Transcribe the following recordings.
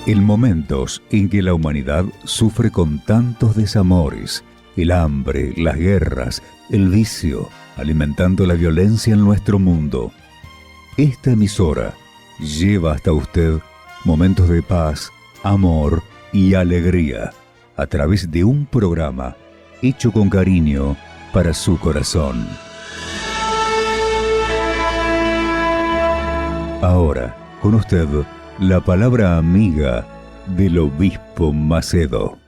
En momentos en que la humanidad sufre con tantos desamores, el hambre, las guerras, el vicio, alimentando la violencia en nuestro mundo, esta emisora lleva hasta usted momentos de paz, amor y alegría a través de un programa hecho con cariño para su corazón. Ahora, con usted, la palabra amiga del obispo Macedo.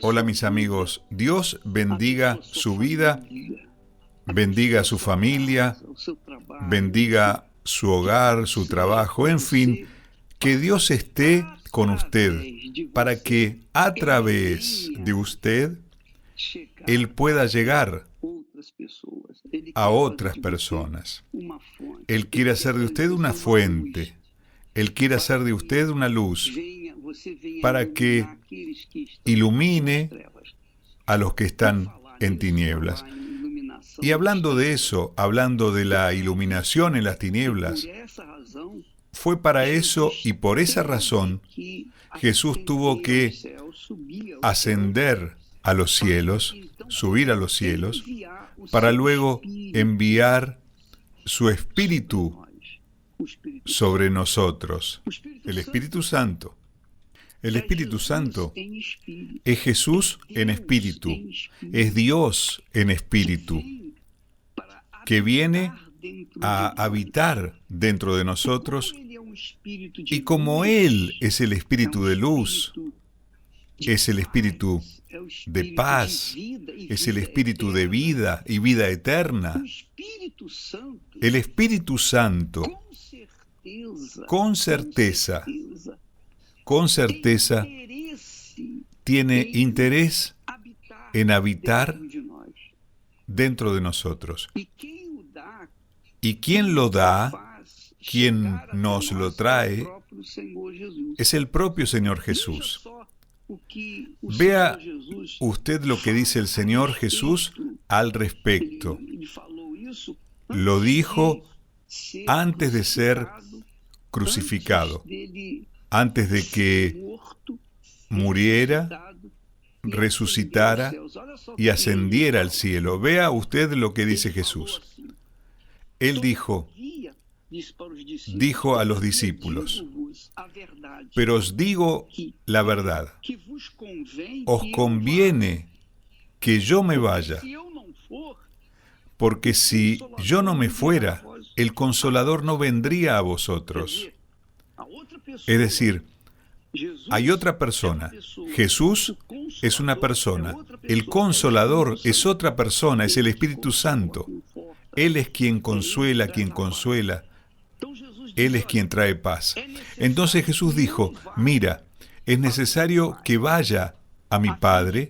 Hola mis amigos, Dios bendiga su vida, bendiga su familia, bendiga su hogar, su trabajo, en fin, que Dios esté con usted para que a través de usted Él pueda llegar a otras personas. Él quiere hacer de usted una fuente, Él quiere hacer de usted una luz para que ilumine a los que están en tinieblas. Y hablando de eso, hablando de la iluminación en las tinieblas, fue para eso y por esa razón Jesús tuvo que ascender a los cielos, subir a los cielos, para luego enviar su Espíritu sobre nosotros, el Espíritu Santo. El Espíritu Santo es Jesús en espíritu, es Dios en espíritu, que viene a habitar dentro de nosotros, y como Él es el Espíritu de luz, es el Espíritu de paz, es el Espíritu de vida y vida eterna, el Espíritu Santo, con certeza, tiene interés en habitar dentro de nosotros. ¿Y quién lo da, quién nos lo trae? Es el propio Señor Jesús. Vea usted lo que dice el Señor Jesús al respecto. Lo dijo antes de ser crucificado, antes de que muriera, resucitara y ascendiera al cielo. Vea usted lo que dice Jesús. Él dijo a los discípulos: pero os digo la verdad, os conviene que yo me vaya, porque si yo no me fuera, el Consolador no vendría a vosotros. Es decir, hay otra persona. Jesús es una persona. El Consolador es otra persona, es el Espíritu Santo. Él es quien consuela, Él es quien trae paz. Entonces Jesús dijo: mira, es necesario que vaya a mi Padre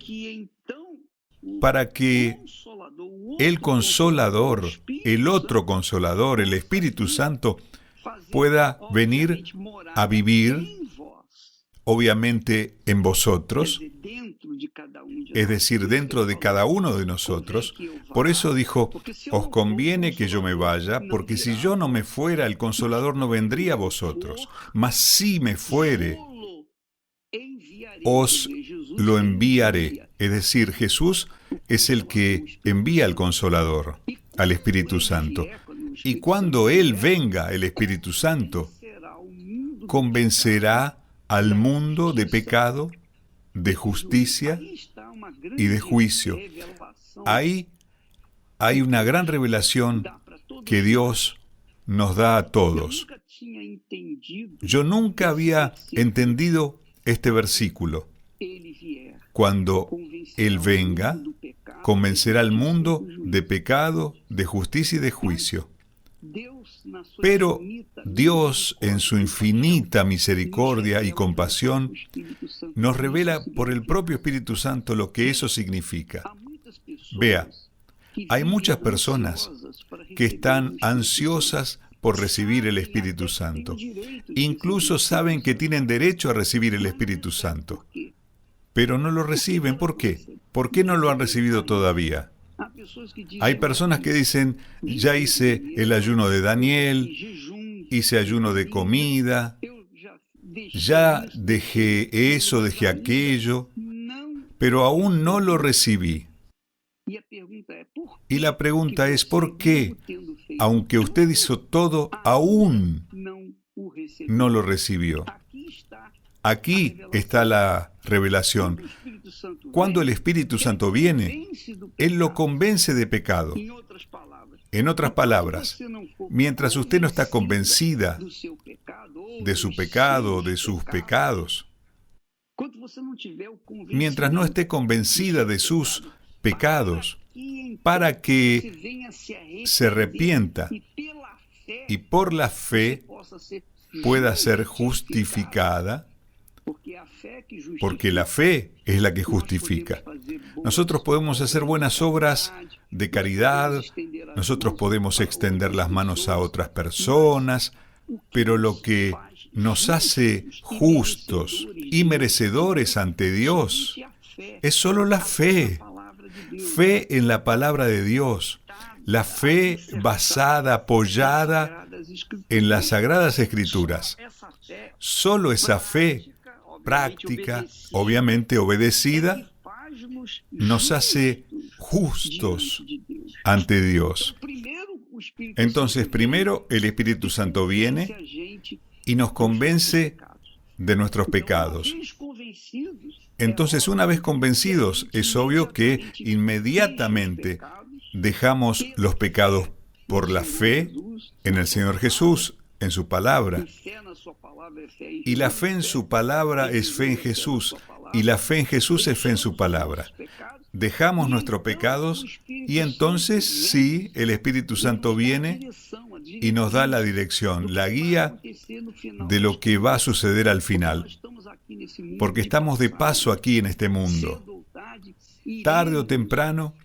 para que el Consolador, el otro Consolador, el Espíritu Santo, pueda venir a vivir, obviamente, en vosotros, es decir, dentro de cada uno de nosotros. Por eso dijo: os conviene que yo me vaya, porque si yo no me fuera, el Consolador no vendría a vosotros. Mas si me fuere, os lo enviaré. Es decir, Jesús es el que envía al Consolador, al Espíritu Santo. Y cuando Él venga, el Espíritu Santo, convencerá al mundo de pecado, de justicia y de juicio. Ahí hay una gran revelación que Dios nos da a todos. Yo nunca había entendido este versículo. Cuando Él venga, convencerá al mundo de pecado, de justicia y de juicio. Pero Dios, en su infinita misericordia y compasión, nos revela por el propio Espíritu Santo lo que eso significa. Vea, hay muchas personas que están ansiosas por recibir el Espíritu Santo. Incluso saben que tienen derecho a recibir el Espíritu Santo, pero no lo reciben. ¿Por qué? ¿Por qué no lo han recibido todavía? Hay personas que dicen, ya hice el ayuno de Daniel, hice ayuno de comida, ya dejé eso, dejé aquello, pero aún no lo recibí. Y la pregunta es, ¿por qué, aunque usted hizo todo, aún no lo recibió? Aquí está la revelación. Cuando el Espíritu Santo viene, Él lo convence de pecado. En otras palabras, mientras usted no está convencida de su pecado, de sus pecados, mientras no esté convencida de sus pecados, para que se arrepienta y por la fe pueda ser justificada, porque la fe es la que justifica. Nosotros podemos hacer buenas obras de caridad, nosotros podemos extender las manos a otras personas, pero lo que nos hace justos y merecedores ante Dios es solo la fe. Fe en la palabra de Dios, la fe basada, apoyada en las Sagradas Escrituras. Solo esa fe práctica, obviamente obedecida, nos hace justos ante Dios. Entonces, primero el Espíritu Santo viene y nos convence de nuestros pecados. Entonces, una vez convencidos, es obvio que inmediatamente dejamos los pecados por la fe en el Señor Jesús, en su palabra. Y la fe en su palabra es fe en Jesús, y la fe en Jesús es fe en su palabra. Dejamos nuestros pecados y entonces sí, el Espíritu Santo viene y nos da la dirección, la guía de lo que va a suceder al final. Porque estamos de paso aquí en este mundo. Tarde o temprano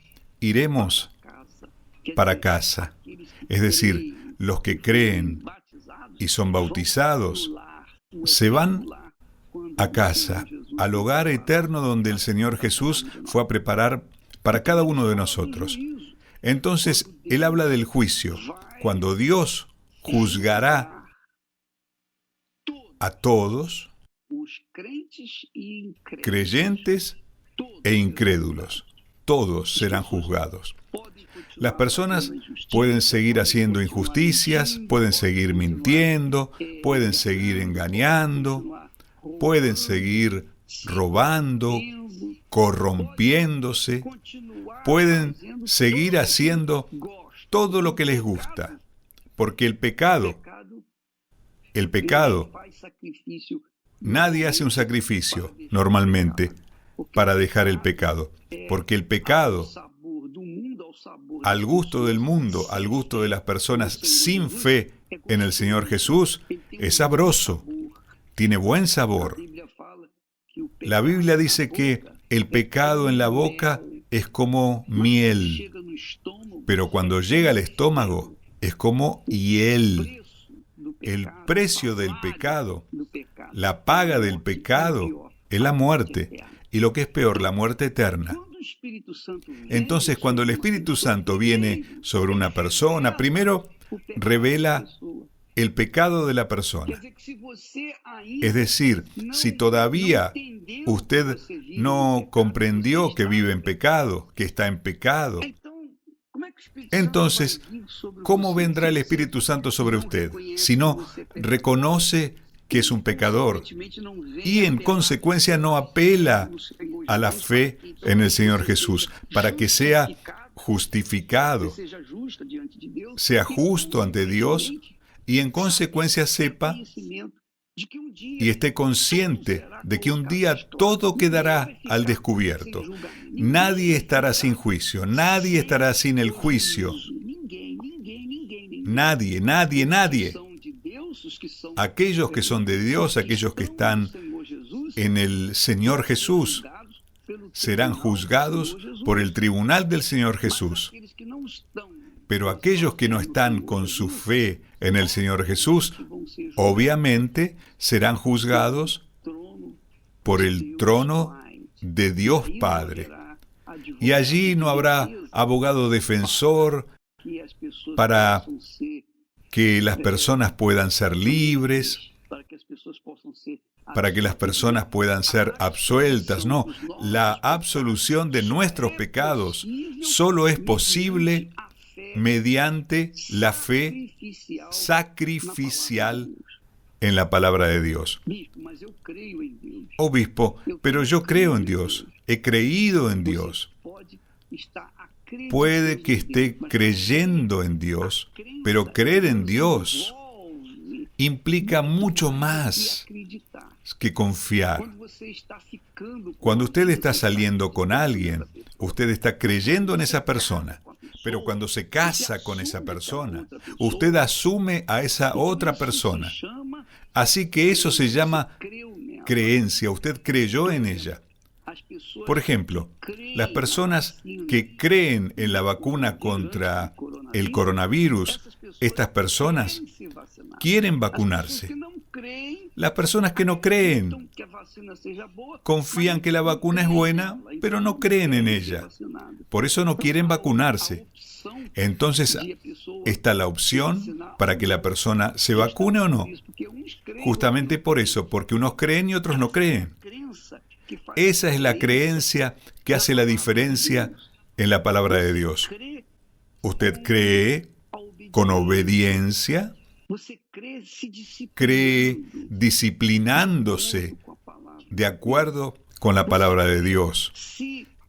iremos para casa. Es decir, los que creen y son bautizados se van a casa, al hogar eterno donde el Señor Jesús fue a preparar para cada uno de nosotros. Entonces, Él habla del juicio, cuando Dios juzgará a todos, creyentes e incrédulos. Todos serán juzgados. Las personas pueden seguir haciendo injusticias, pueden seguir mintiendo, pueden seguir engañando, pueden seguir robando, corrompiéndose, pueden seguir haciendo todo lo que les gusta, porque el pecado, nadie hace un sacrificio normalmente para dejar el pecado, porque el pecado, al gusto del mundo, al gusto de las personas sin fe en el Señor Jesús, es sabroso, tiene buen sabor. La Biblia dice que el pecado en la boca es como miel, pero cuando llega al estómago es como hiel. El precio del pecado, la paga del pecado, es la muerte, y lo que es peor, la muerte eterna. Entonces, cuando el Espíritu Santo viene sobre una persona, primero revela el pecado de la persona. Es decir, si todavía usted no comprendió que vive en pecado, que está en pecado, entonces, ¿cómo vendrá el Espíritu Santo sobre usted si no reconoce que es un pecador y en consecuencia no apela a la fe en el Señor Jesús para que sea justificado, sea justo ante Dios y en consecuencia sepa y esté consciente de que un día todo quedará al descubierto? Nadie estará sin juicio, nadie estará sin el juicio. Nadie, nadie, nadie. Aquellos que son de Dios, aquellos que están en el Señor Jesús, serán juzgados por el tribunal del Señor Jesús. Pero aquellos que no están con su fe en el Señor Jesús, obviamente serán juzgados por el trono de Dios Padre. Y allí no habrá abogado defensor para que las personas puedan ser libres, para que las personas puedan ser absueltas. No, la absolución de nuestros pecados solo es posible mediante la fe sacrificial en la palabra de Dios. Obispo, pero yo creo en Dios, he creído en Dios. Puede que esté creyendo en Dios, pero creer en Dios implica mucho más que confiar. Cuando usted está saliendo con alguien, usted está creyendo en esa persona. Pero cuando se casa con esa persona, usted asume a esa otra persona. Así que eso se llama creencia. Usted creyó en ella. Por ejemplo, las personas que creen en la vacuna contra el coronavirus, estas personas quieren vacunarse. Las personas que no creen confían que la vacuna es buena, pero no creen en ella. Por eso no quieren vacunarse. Entonces, está la opción para que la persona se vacune o no. Justamente por eso, porque unos creen y otros no creen. Esa es la creencia que hace la diferencia en la palabra de Dios. Usted cree con obediencia, cree disciplinándose de acuerdo con la palabra de Dios.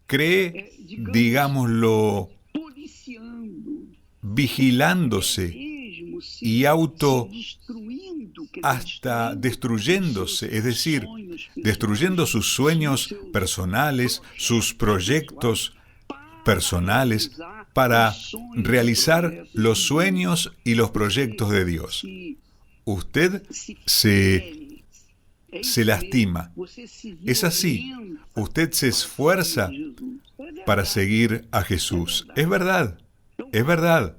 Cree, digámoslo, vigilándose y hasta destruyéndose, es decir, destruyendo sus sueños personales, sus proyectos personales, para realizar los sueños y los proyectos de Dios. Usted se lastima. Es así. Usted se esfuerza para seguir a Jesús. Es verdad. Es verdad.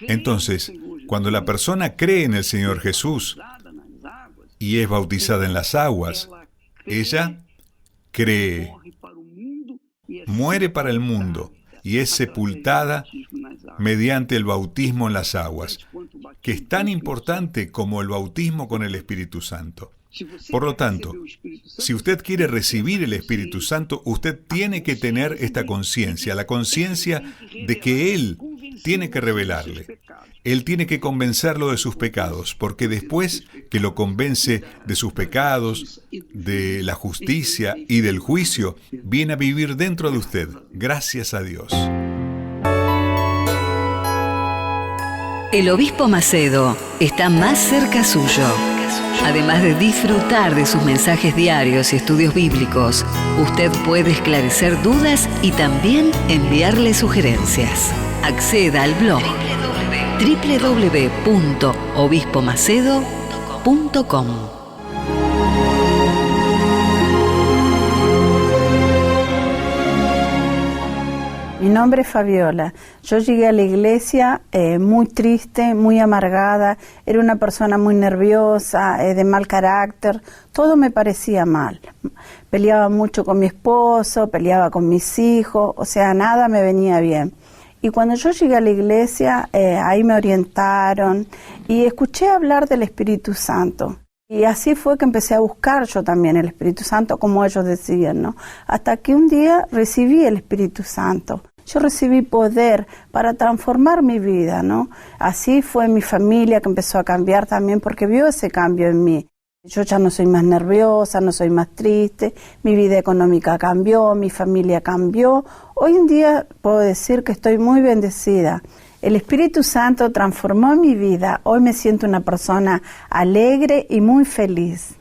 Entonces, cuando la persona cree en el Señor Jesús y es bautizada en las aguas, ella cree, muere para el mundo y es sepultada mediante el bautismo en las aguas, que es tan importante como el bautismo con el Espíritu Santo. Por lo tanto, si usted quiere recibir el Espíritu Santo, usted tiene que tener esta conciencia, la conciencia de que Él tiene que revelarle. Él tiene que convencerlo de sus pecados, porque después que lo convence de sus pecados, de la justicia y del juicio, viene a vivir dentro de usted. Gracias a Dios. El Obispo Macedo está más cerca suyo. Además de disfrutar de sus mensajes diarios y estudios bíblicos, usted puede esclarecer dudas y también enviarle sugerencias. Acceda al blog www.obispomacedo.com. Mi nombre es Fabiola. Yo llegué a la iglesia muy triste, muy amargada. Era una persona muy nerviosa, de mal carácter. Todo me parecía mal. Peleaba mucho con mi esposo, peleaba con mis hijos. O sea, nada me venía bien. Y cuando yo llegué a la iglesia, ahí me orientaron y escuché hablar del Espíritu Santo. Y así fue que empecé a buscar yo también el Espíritu Santo, como ellos decían, ¿no? Hasta que un día recibí el Espíritu Santo. Yo recibí poder para transformar mi vida, ¿no? Así fue mi familia que empezó a cambiar también porque vio ese cambio en mí. Yo ya no soy más nerviosa, no soy más triste, mi vida económica cambió, mi familia cambió. Hoy en día puedo decir que estoy muy bendecida. El Espíritu Santo transformó mi vida. Hoy me siento una persona alegre y muy feliz.